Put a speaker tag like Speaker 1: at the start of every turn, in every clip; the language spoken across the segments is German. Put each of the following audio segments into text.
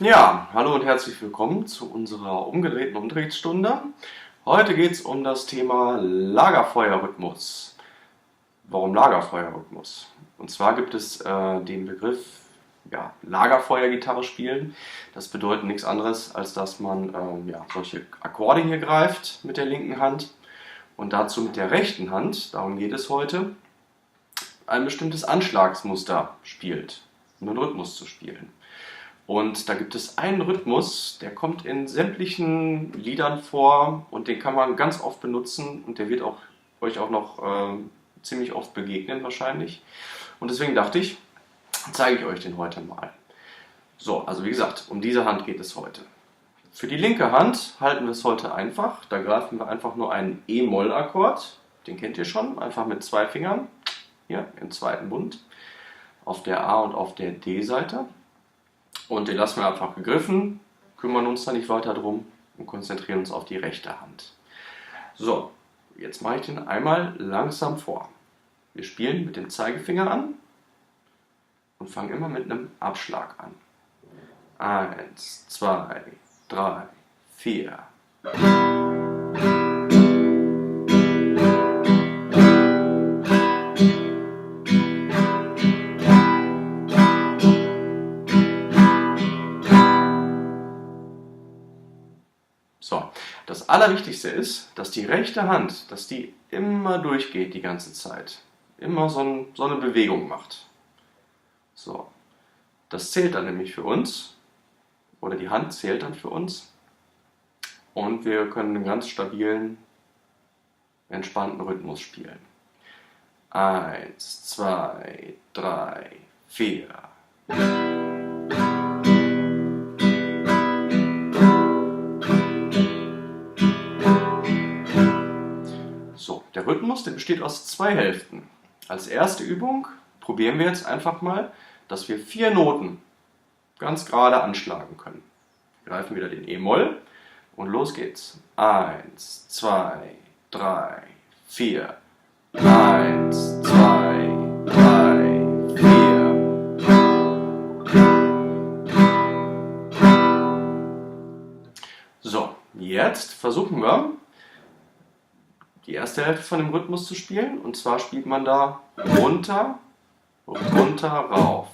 Speaker 1: Ja, hallo und herzlich willkommen zu unserer umgedrehten Unterrichtsstunde. Heute geht es um das Thema Lagerfeuerrhythmus. Warum Lagerfeuerrhythmus? Und zwar gibt es den Begriff Lagerfeuergitarre spielen. Das bedeutet nichts anderes, als dass man solche Akkorde hier greift mit der linken Hand und dazu mit der rechten Hand, darum geht es heute, ein bestimmtes Anschlagsmuster spielt, um einen Rhythmus zu spielen. Und da gibt es einen Rhythmus, der kommt in sämtlichen Liedern vor und den kann man ganz oft benutzen und der wird euch auch noch ziemlich oft begegnen wahrscheinlich. Und deswegen dachte ich, zeige ich euch den heute mal. So, also wie gesagt, um diese Hand geht es heute. Für die linke Hand halten wir es heute einfach. Da greifen wir einfach nur einen E-Moll-Akkord, den kennt ihr schon, einfach mit 2 Fingern, hier im zweiten Bund, auf der A- und auf der D-Seite. Und den lassen wir einfach gegriffen, kümmern uns da nicht weiter drum und konzentrieren uns auf die rechte Hand. So, jetzt mache ich den einmal langsam vor. Wir spielen mit dem Zeigefinger an und fangen immer mit einem Abschlag an. 1, 2, 3, 4. So, das Allerwichtigste ist, dass die rechte Hand, dass die immer durchgeht die ganze Zeit. Immer so eine Bewegung macht. So, das zählt dann nämlich für uns, oder die Hand zählt dann für uns. Und wir können einen ganz stabilen, entspannten Rhythmus spielen. 1, 2, 3, 4. So, der Rhythmus, der besteht aus 2 Hälften. Als erste Übung probieren wir jetzt einfach mal, dass wir 4 Noten ganz gerade anschlagen können. Wir greifen wieder den E-Moll und los geht's. 1, 2, 3, 4. 1, 2, 3, 4. So, jetzt versuchen wir, die erste Hälfte von dem Rhythmus zu spielen. Und zwar spielt man da runter, runter, rauf.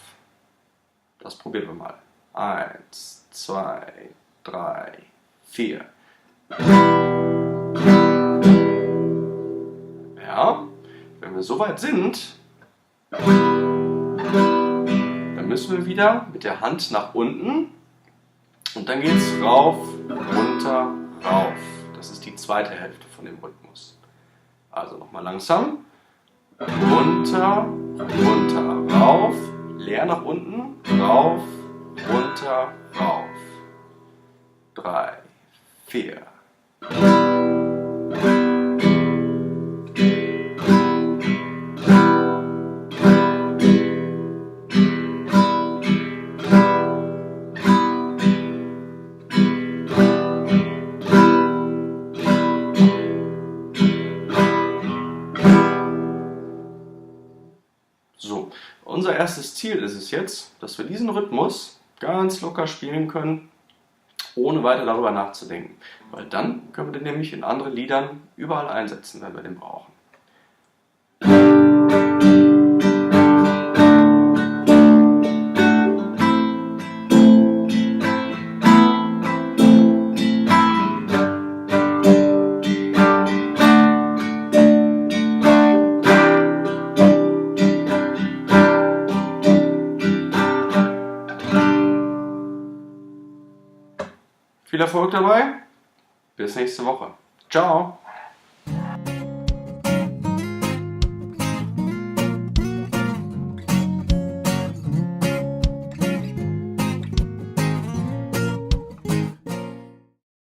Speaker 1: Das probieren wir mal. 1, 2, 3, 4. Ja, wenn wir soweit sind, dann müssen wir wieder mit der Hand nach unten und dann geht es rauf, runter, rauf. Das ist die zweite Hälfte von dem Rhythmus. Also nochmal langsam. Runter, runter, rauf. Leer nach unten. Rauf, runter, rauf. 3, 4. So, unser erstes Ziel ist es jetzt, dass wir diesen Rhythmus ganz locker spielen können, ohne weiter darüber nachzudenken. Weil dann können wir den nämlich in anderen Liedern überall einsetzen, wenn wir den brauchen. Viel Erfolg dabei. Bis nächste Woche. Ciao.